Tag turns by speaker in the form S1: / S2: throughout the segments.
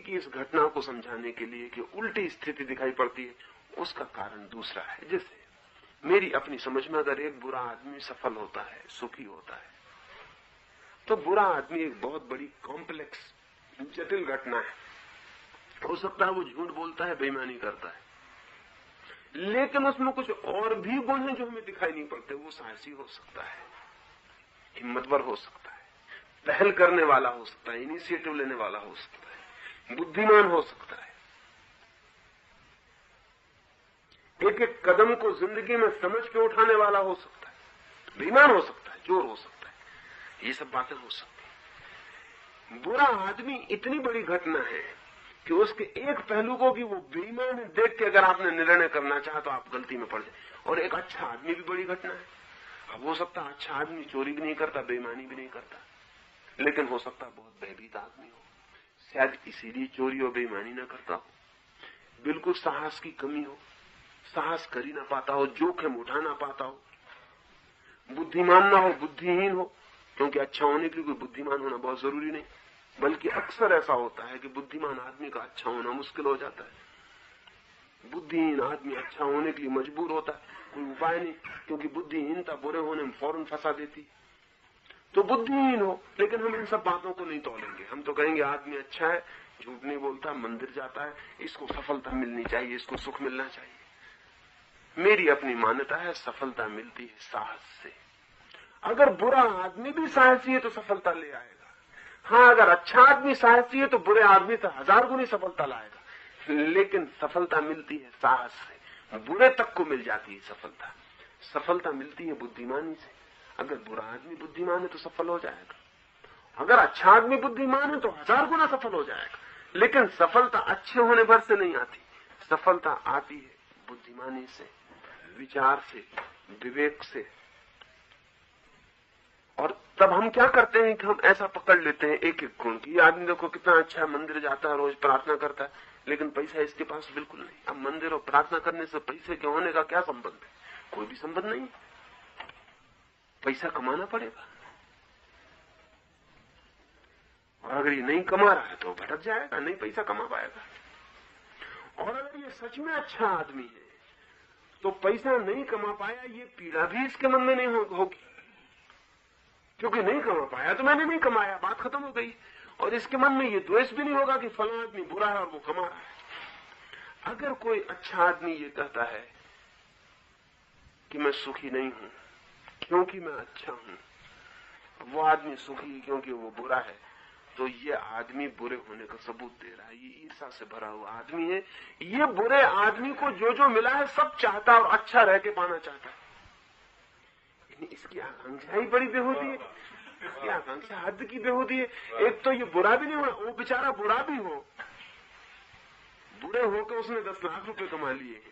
S1: की इस घटना को समझाने के लिए कि उल्टी स्थिति दिखाई पड़ती है, उसका कारण दूसरा है। जैसे मेरी अपनी समझ में अगर एक बुरा आदमी सफल होता है, सुखी होता है, तो बुरा आदमी एक बहुत बड़ी कॉम्प्लेक्स जटिल घटना है। हो सकता है वो झूठ बोलता है, बेईमानी करता है, लेकिन उसमें कुछ और भी गुण हैं जो हमें दिखाई नहीं पड़ते। वो साहसी हो सकता है, हिम्मतवर हो सकता है, पहल करने वाला हो सकता है, इनिशिएटिव लेने वाला हो सकता है, बुद्धिमान हो सकता है, एक एक कदम को जिंदगी में समझ के उठाने वाला हो सकता है, बेईमान हो सकता है, चोर हो सकता है। ये सब बातें हो सकती हैं। बुरा आदमी इतनी बड़ी घटना है कि उसके एक पहलू को कि वो बेईमान है देख के अगर आपने निर्णय करना चाहा तो आप गलती में पड़ जाए। और एक अच्छा आदमी भी बड़ी घटना है। अब हो सकता है अच्छा आदमी चोरी भी नहीं करता, बेईमानी भी नहीं करता, लेकिन हो सकता है बहुत भयभीत आदमी हो, शायद इसीलिए चोरी और बेईमानी न करता हो, बिल्कुल साहस की कमी हो, साहस कर ही ना पाता हो, जोखिम उठा ना पाता हो, बुद्धिमान ना हो, बुद्धिहीन हो। क्योंकि अच्छा होने के लिए कोई बुद्धिमान होना बहुत जरूरी नहीं, बल्कि अक्सर ऐसा होता है कि बुद्धिमान आदमी का अच्छा होना मुश्किल हो जाता है। बुद्धिहीन आदमी अच्छा होने के लिए मजबूर होता है, कोई उपाय नहीं, क्योंकि बुद्धिहीनता बुरे होने में फौरन फंसा देती। तो बुद्धिहीन हो, लेकिन हम इन सब बातों को नहीं तोलेंगे। हम तो कहेंगे आदमी अच्छा है, झूठ नहीं बोलता, मंदिर जाता है, इसको सफलता मिलनी चाहिए, इसको सुख मिलना चाहिए। मेरी अपनी मान्यता है सफलता मिलती है साहस से। अगर बुरा आदमी भी साहसी है तो सफलता ले आएगा। हाँ, अगर अच्छा आदमी साहसी है तो बुरे आदमी से 1000 गुनी सफलता लाएगा। लेकिन सफलता मिलती है साहस से, बुरे तक को मिल जाती है सफलता। सफलता मिलती है बुद्धिमानी से। अगर बुरा आदमी बुद्धिमान है तो सफल हो जाएगा, अगर अच्छा आदमी बुद्धिमान है तो 1000 गुना सफल हो जाएगा। लेकिन सफलता अच्छे होने भर से नहीं आती, सफलता आती है बुद्धिमानी से, विचार से, विवेक से। और तब हम क्या करते हैं कि हम ऐसा पकड़ लेते हैं एक एक गुण की, आदमी देखो कितना अच्छा है, मंदिर जाता है, रोज प्रार्थना करता है, लेकिन पैसा इसके पास बिल्कुल नहीं। अब मंदिर और प्रार्थना करने से पैसे के होने का क्या संबंध है? कोई भी संबंध नहीं। पैसा कमाना पड़ेगा, और अगर ये नहीं कमा रहा है तो भटक जाएगा, नहीं पैसा कमा पाएगा। और अगर ये सच में अच्छा आदमी है तो पैसा नहीं कमा पाया ये पीड़ा भी इसके मन में नहीं होगी, क्योंकि नहीं कमा पाया तो मैंने नहीं कमाया, बात खत्म हो गई। और इसके मन में ये द्वेष भी नहीं होगा कि फला आदमी बुरा है और वो कमा रहा है। अगर कोई अच्छा आदमी ये कहता है कि मैं सुखी नहीं हूं क्योंकि मैं अच्छा हूं, वो आदमी सुखी है क्योंकि वो बुरा है, तो ये आदमी बुरे होने का सबूत दे रहा है। ये ईर्ष्या से भरा हुआ आदमी है। ये बुरे आदमी को जो जो मिला है सब चाहता है और अच्छा रह के पाना चाहता है। इसकी आकांक्षा ही बड़ी बेहूदी है, इसकी आकांक्षा हद की बेहूदी है। एक तो ये बुरा भी नहीं हुआ, वो बेचारा बुरा भी हो, बुरे होकर उसने 10 लाख रुपए कमा लिए,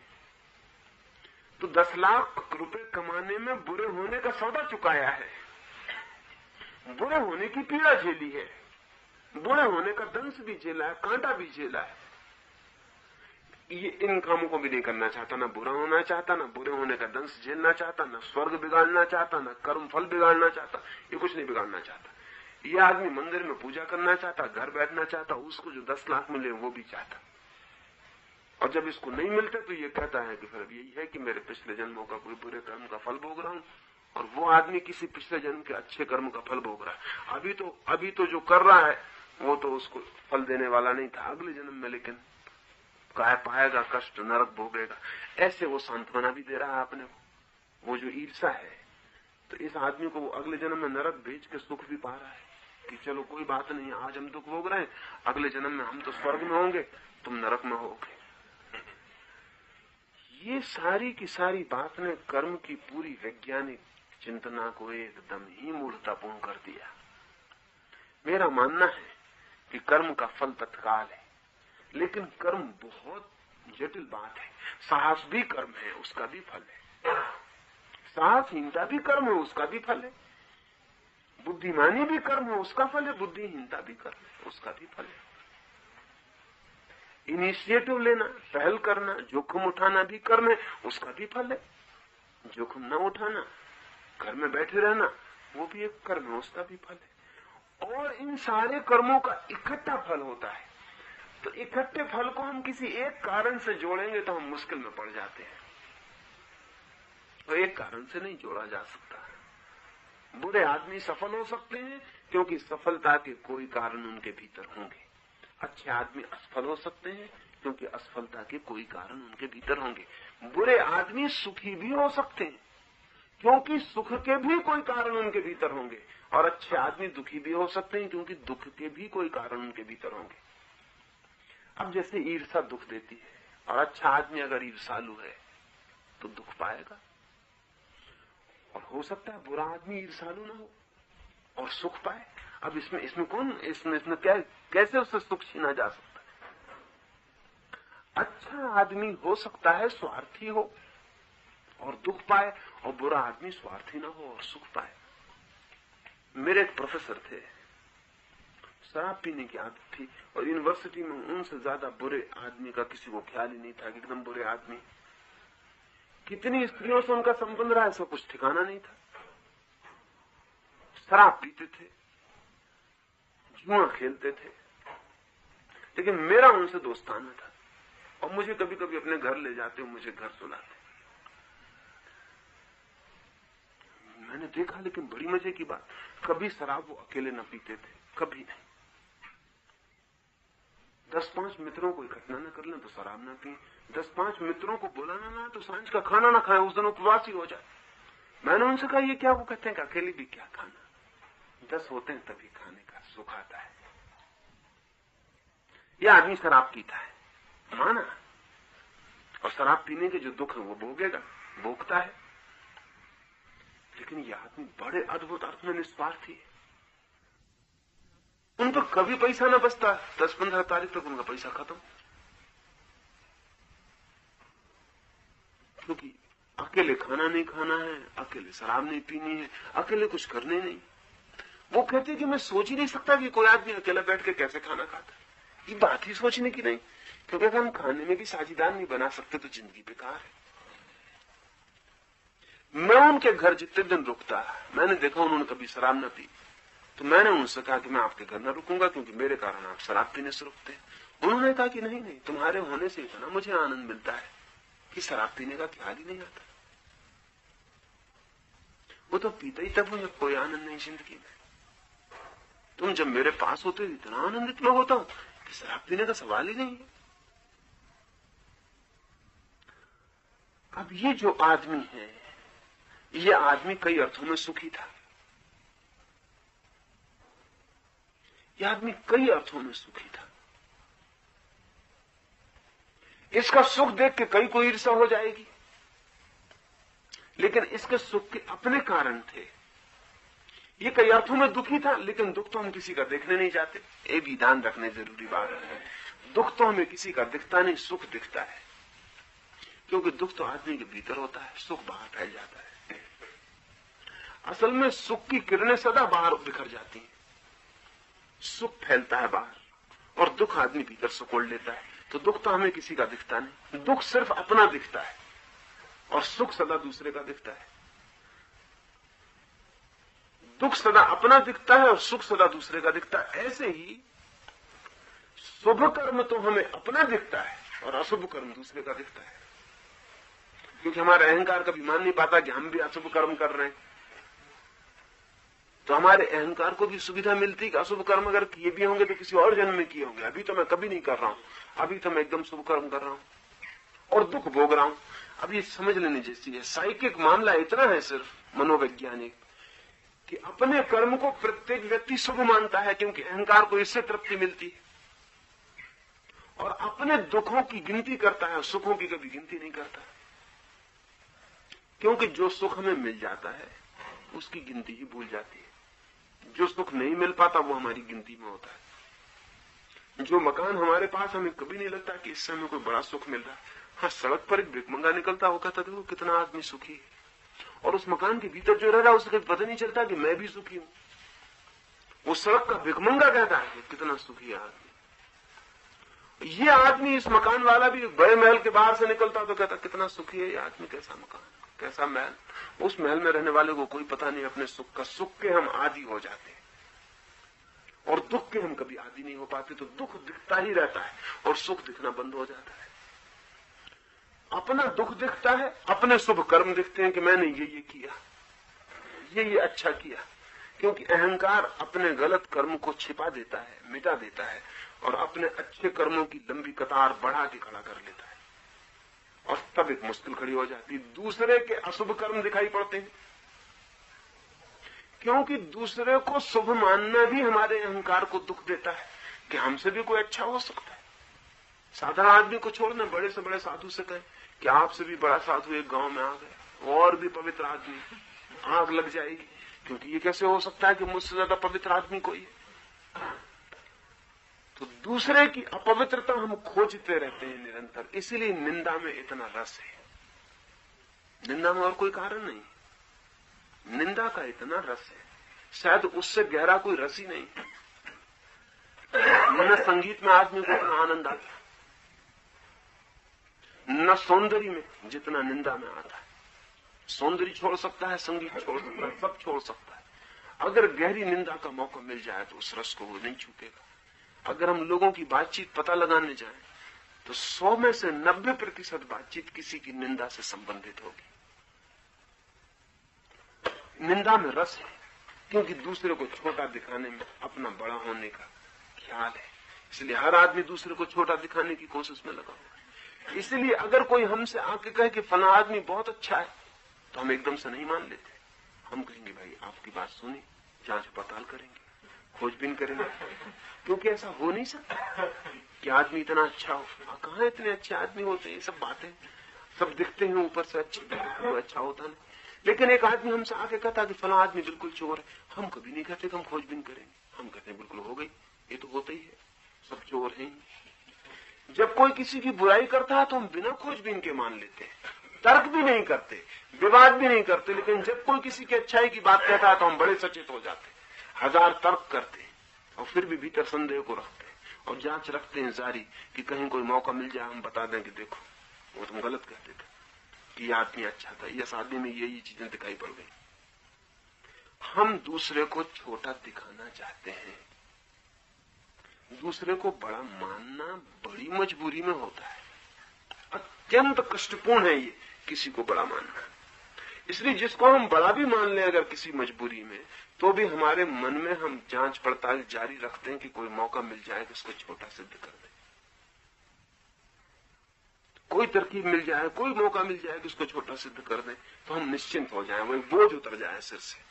S1: तो 10 लाख रुपए कमाने में बुरे होने का सौदा चुकाया है, बुरे होने की पीड़ा झेली है, बुरे होने का दंश भी झेला है, कांटा भी झेला है। ये इन कामों को भी नहीं करना चाहता, ना बुरा होना चाहता, ना बुरे होने का दंश झेलना चाहता, ना स्वर्ग बिगाड़ना चाहता, ना कर्म फल बिगाड़ना चाहता, ये कुछ नहीं बिगाड़ना चाहता। ये आदमी मंदिर में पूजा करना चाहता, घर बैठना चाहता, उसको जो 10 लाख मिले वो भी चाहता। और जब इसको नहीं मिलते तो ये कहता है कि फिर यही है कि मेरे पिछले जन्मों का कोई बुरे कर्म का फल भोग रहा हूं, और वो आदमी किसी पिछले जन्म के अच्छे कर्म का फल भोग रहा है। अभी तो जो कर रहा है वो तो उसको फल देने वाला नहीं था, अगले जन्म में लेकिन काय पाएगा, कष्ट नरक भोगेगा। ऐसे वो सांत्वना भी दे रहा है अपने को। वो जो ईर्ष्या है, तो इस आदमी को वो अगले जन्म में नरक भेज के सुख भी पा रहा है कि चलो कोई बात नहीं, आज हम दुख भोग रहे हैं, अगले जन्म में हम तो स्वर्ग में होंगे, तुम नरक में होगे। ये सारी की सारी बात ने कर्म की पूरी वैज्ञानिक चिंतना को एकदम ही मूर्खतापूर्ण कर दिया। मेरा मानना है कि कर्म का फल तत्काल है, लेकिन कर्म बहुत जटिल बात है। साहस भी कर्म है, उसका भी फल है। साहसहीनता भी कर्म है, उसका भी फल है। बुद्धिमानी भी कर्म है, उसका फल है। बुद्धिहीनता भी कर्म है, उसका भी फल है। इनिशिएटिव लेना, पहल करना, जोखिम उठाना भी कर्म है, उसका भी फल है। जोखिम न उठाना, घर में बैठे रहना, वो भी एक कर्म है, उसका भी फल है। और इन सारे कर्मों का इकट्ठा फल होता है। तो इकट्ठे फल को हम किसी एक कारण से जोड़ेंगे तो हम मुश्किल में पड़ जाते हैं। तो एक कारण से नहीं जोड़ा जा सकता। बुरे आदमी सफल हो सकते हैं क्योंकि सफलता के कोई कारण उनके भीतर होंगे। अच्छे आदमी असफल हो सकते हैं क्योंकि असफलता के कोई कारण उनके भीतर होंगे। बुरे आदमी सुखी भी हो सकते हैं क्योंकि सुख के भी कोई कारण उनके भीतर होंगे, और अच्छे आदमी दुखी भी हो सकते हैं क्योंकि दुख के भी कोई कारण उनके भीतर होंगे। अब जैसे ईर्ष्या दुख देती है, और अच्छा आदमी अगर ईर्ष्यालु है तो दुख पाएगा, और हो सकता है बुरा आदमी ईर्ष्यालु ना हो और सुख पाए। अब इसमें क्या, कैसे उससे सुख छीना जा सकता है? अच्छा आदमी हो सकता है स्वार्थी हो और दुख पाए, और बुरा आदमी स्वार्थी ना हो और सुख पाए। मेरे एक प्रोफेसर थे, शराब पीने की आदत थी, और यूनिवर्सिटी में उनसे ज्यादा बुरे आदमी का किसी को ख्याल ही नहीं था कि एकदम बुरे आदमी। कितनी स्त्रियों से उनका संबंध रहा, ऐसा कुछ ठिकाना नहीं था। शराब पीते थे, जुआ खेलते थे, लेकिन मेरा उनसे दोस्ताना था, और मुझे कभी कभी अपने घर ले जाते, मुझे घर सुलाते। मैंने देखा, लेकिन बड़ी मजे की बात, कभी शराब वो अकेले न पीते थे, कभी नहीं। 10-5 मित्रों को इकट्ठा न कर लें तो शराब न पिए, 10-5 मित्रों को बुलाना ना तो सांझ का खाना ना खाएं, उस दिन उपवास ही हो जाए। मैंने उनसे कहा ये क्या? वो कहते हैं कि अकेले भी क्या खाना, 10 होते हैं तभी खाने का सुख आता है। यह आदमी शराब पीता है, माना, और शराब पीने के जो दुख है वो भोगेगा, भोगता है, लेकिन यह आदमी बड़े अद्भुत अर्थ में निस्वार्थी है। उन पर कभी पैसा ना बचता, 10-15 तारीख तक उनका पैसा खत्म, क्योंकि अकेले खाना नहीं खाना है, अकेले शराब नहीं पीनी है, अकेले कुछ करने नहीं। वो कहते हैं कि मैं सोच ही नहीं सकता कि कोई आदमी अकेला बैठ के कैसे खाना खाता है। ये बात ही सोचने की नहीं, क्योंकि अगर हम खाने में भी साझेदार नहीं बना सकते तो जिंदगी बेकार है। मैं उनके घर जितने दिन रुकता, मैंने देखा उन्होंने कभी शराब न पी, तो मैंने उनसे कहा कि मैं आपके घर न रुकूंगा क्योंकि मेरे कारण आप शराब पीने से रुकते हैं। उन्होंने कहा कि नहीं नहीं, तुम्हारे होने से इतना मुझे आनंद मिलता है कि शराब पीने का ख्याल ही नहीं आता। वो तो पीता ही तब मुझे कोई आनंद नहीं जिंदगी में। तुम जब मेरे पास होते इतना आनंदित मैं होता हूं कि शराब पीने का सवाल ही नहीं है। अब ये जो आदमी है, ये आदमी कई अर्थों में सुखी था। यह आदमी कई अर्थों में सुखी था। इसका सुख देख के कई को ईर्ष्या हो जाएगी, लेकिन इसके सुख के अपने कारण थे। ये कई अर्थों में दुखी था, लेकिन दुख तो हम किसी का देखने नहीं जाते। ये भी ध्यान रखने जरूरी बात है, दुख तो हमें किसी का दिखता नहीं, सुख दिखता है, क्योंकि दुख तो आदमी के भीतर होता है, सुख बाहर फैल जाता है। असल में सुख की किरणें सदा बाहर बिखर जाती हैं, सुख फैलता है बाहर, और दुख आदमी भीतर सुकोड़ लेता है। तो दुख तो हमें किसी का दिखता नहीं, दुख सिर्फ अपना दिखता है, और सुख सदा दूसरे का दिखता है। दुख सदा अपना दिखता है और सुख सदा दूसरे का दिखता है। ऐसे ही शुभ कर्म तो हमें अपना दिखता है और अशुभ कर्म दूसरे का दिखता है, क्योंकि हमारा अहंकार कभी मान नहीं पाता कि हम भी अशुभ कर्म कर रहे हैं। तो हमारे अहंकार को भी सुविधा मिलती कि अशुभ कर्म अगर किए भी होंगे तो किसी और जन्म में किए होंगे, अभी तो मैं कभी नहीं कर रहा हूं, अभी तो मैं एकदम शुभ कर्म कर रहा हूं और दुख भोग रहा हूं। अब ये समझ लेने जैसी है। साइकिक मामला इतना है सिर्फ मनोवैज्ञानिक, कि अपने कर्म को प्रत्येक व्यक्ति शुभ मानता है क्योंकि अहंकार को इससे तृप्ति मिलती है, और अपने दुखों की गिनती करता है, सुखों की कभी गिनती नहीं करता, क्योंकि जो सुख हमें मिल जाता है उसकी गिनती ही भूल जाती है। जो सुख नहीं मिल पाता वो हमारी गिनती में होता है। जो मकान हमारे पास, हमें कभी नहीं लगता कि इससे हमें कोई बड़ा सुख मिल रहा है। हाँ, सड़क पर एक भिखमंगा निकलता, वो कहता देखो कितना आदमी सुखी है, और उस मकान के भीतर जो रह रहा है उसे कभी पता नहीं चलता कि मैं भी सुखी हूं। वो सड़क का भिखमंगा कहता है कितना सुखी है आदमी। ये आदमी, इस मकान वाला भी बड़े महल के बाहर से निकलता तो कहता कितना सुखी है ये आदमी, कैसा मकान, कैसा महल। उस महल में रहने वाले को कोई पता नहीं अपने सुख का। सुख के हम आदी हो जाते हैं, और दुख के हम कभी आदी नहीं हो पाते, तो दुख दिखता ही रहता है और सुख दिखना बंद हो जाता है। अपना दुख दिखता है, अपने शुभ कर्म दिखते हैं कि मैंने ये किया, ये अच्छा किया, क्योंकि अहंकार अपने गलत कर्म को छिपा देता है, मिटा देता है और अपने अच्छे कर्मों की लंबी कतार बढ़ा के खड़ा कर लेता है और तब एक मुश्किल खड़ी हो जाती है। दूसरे के अशुभ कर्म दिखाई पड़ते हैं, क्योंकि दूसरे को शुभ मानना भी हमारे अहंकार को दुख देता है कि हमसे भी कोई अच्छा हो सकता है। साधारण आदमी को छोड़ना, बड़े से बड़े साधु से कहें कि आपसे भी बड़ा साधु एक गांव में आ गए और भी पवित्र आदमी, आग लग जाएगी, क्योंकि ये कैसे हो सकता है कि मुझसे ज्यादा पवित्र आदमी कोई है। तो दूसरे की अपवित्रता हम खोजते रहते हैं निरंतर, इसीलिए निंदा में इतना रस है। निंदा में और कोई कारण नहीं, निंदा का इतना रस है, शायद उससे गहरा कोई रस ही नहीं। न संगीत में आदमी को इतना आनंद आता, न सौंदर्य में जितना निंदा में आता है। सौंदर्य छोड़ सकता है, संगीत छोड़ सकता है, सब छोड़ सकता है। अगर गहरी निंदा का मौका मिल जाए तो उस रस को वो नहीं चूकेगा। अगर हम लोगों की बातचीत पता लगाने जाएं तो 100 में से 90% बातचीत किसी की निंदा से संबंधित होगी। निंदा में रस है, क्योंकि दूसरे को छोटा दिखाने में अपना बड़ा होने का ख्याल है, इसलिए हर आदमी दूसरे को छोटा दिखाने की कोशिश में लगा हुआ है। इसलिए अगर कोई हमसे आके कहे कि फला आदमी बहुत अच्छा है, तो हम एकदम से नहीं मान लेते। हम कहेंगे भाई आपकी बात सुनी, जांच पड़ताल करेंगे, खोजबीन करेंगे, क्योंकि ऐसा हो नहीं सकता कि आदमी इतना अच्छा हो। कहाँ इतने अच्छे आदमी होते हैं, ये सब बातें सब दिखते हैं ऊपर से अच्छे, वो अच्छा होता नहीं। लेकिन एक आदमी हमसे आके कहता कि फला आदमी बिल्कुल चोर है, हम कभी नहीं कहते कि हम खोजबीन करेंगे, हम कहते हैं बिल्कुल हो गई, ये तो होता ही है, सब चोर हैं। जब कोई किसी की बुराई करता है तो हम बिना खोजबीन के मान लेते हैं, तर्क भी नहीं करते, विवाद भी नहीं करते। लेकिन जब कोई किसी की अच्छाई की बात कहता है तो हम बड़े सचेत हो जाते हैं, 1000 तर्क करते हैं और फिर भी भीतर संदेह को रखते हैं और जांच रखते हैं जारी कि कहीं कोई मौका मिल जाए हम बता दें कि देखो वो तुम गलत कहते थे, कि यह आदमी अच्छा था, यह आदमी में ये चीजें दिखाई पड़ गई। हम दूसरे को छोटा दिखाना चाहते हैं, दूसरे को बड़ा मानना बड़ी मजबूरी में होता है, अत्यंत कष्टपूर्ण है ये किसी को बड़ा मानना। इसलिए जिसको हम बड़ा भी मान लें अगर किसी मजबूरी में, तो भी हमारे मन में हम जांच पड़ताल जारी रखते हैं कि कोई मौका मिल जाए कि इसको छोटा सिद्ध कर दे, कोई तरकीब मिल जाए, कोई मौका मिल जाए कि उसको छोटा सिद्ध कर दें, तो हम निश्चिंत हो जाएं, वो बोझ उतर जाए सिर से।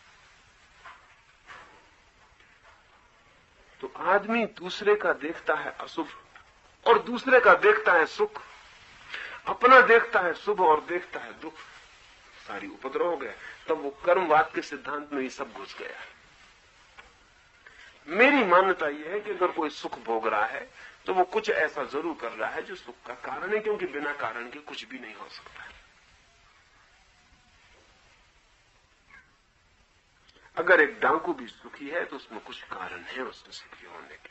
S1: तो आदमी दूसरे का देखता है अशुभ और दूसरे का देखता है सुख, अपना देखता है शुभ और देखता है दुख, सारी उपद्रव हो गया। तब वो कर्मवाद के सिद्धांत में ये सब घुस गया। मेरी मान्यता यह है कि अगर कोई सुख भोग रहा है तो वो कुछ ऐसा जरूर कर रहा है जो सुख का कारण है, क्योंकि बिना कारण के कुछ भी नहीं हो सकता। अगर एक डाकू भी सुखी है तो उसमें कुछ कारण है उसके सुखी होने के,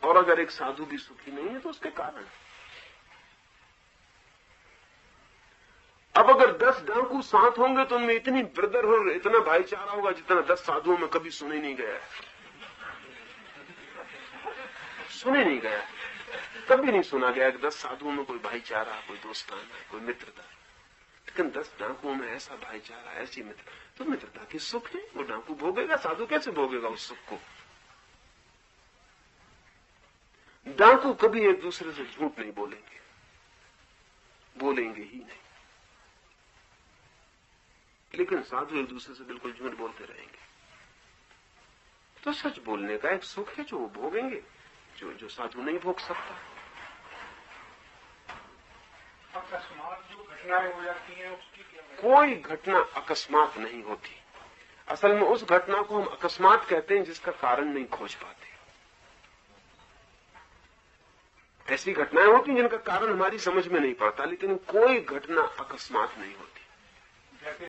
S1: और अगर एक साधु भी सुखी नहीं है तो उसके कारण है। अब अगर 10 डाकू साथ होंगे तो उनमें इतनी ब्रदरहुड, इतना भाईचारा होगा जितना 10 साधुओं में कभी सुने नहीं गया है। सुने नहीं गया, कभी नहीं सुना गया कि 10 साधुओं में कोई भाईचारा, कोई दोस्ताना, कोई मित्रता। लेकिन 10 डाकुओं में ऐसा भाईचारा, ऐसी मित्रता, तो मित्रता की सुख है। वो डाकू भोगेगा, साधु कैसे भोगेगा उस सुख को? डाकू कभी एक दूसरे से झूठ नहीं बोलेंगे, बोलेंगे ही नहीं, लेकिन साधु एक दूसरे से बिल्कुल झूठ बोलते रहेंगे। तो सच बोलने का एक सुख है जो वो भोगेंगे, जो साधु नहीं भोग सकता।
S2: अकस्मात जो घटनाएं हो जाती हैं उसकी क्या?
S1: कोई घटना अकस्मात नहीं होती। असल में उस घटना को हम अकस्मात कहते हैं जिसका कारण नहीं खोज पाते। ऐसी घटनाएं होती हैं जिनका कारण हमारी समझ में नहीं पड़ता, लेकिन कोई घटना अकस्मात नहीं होती।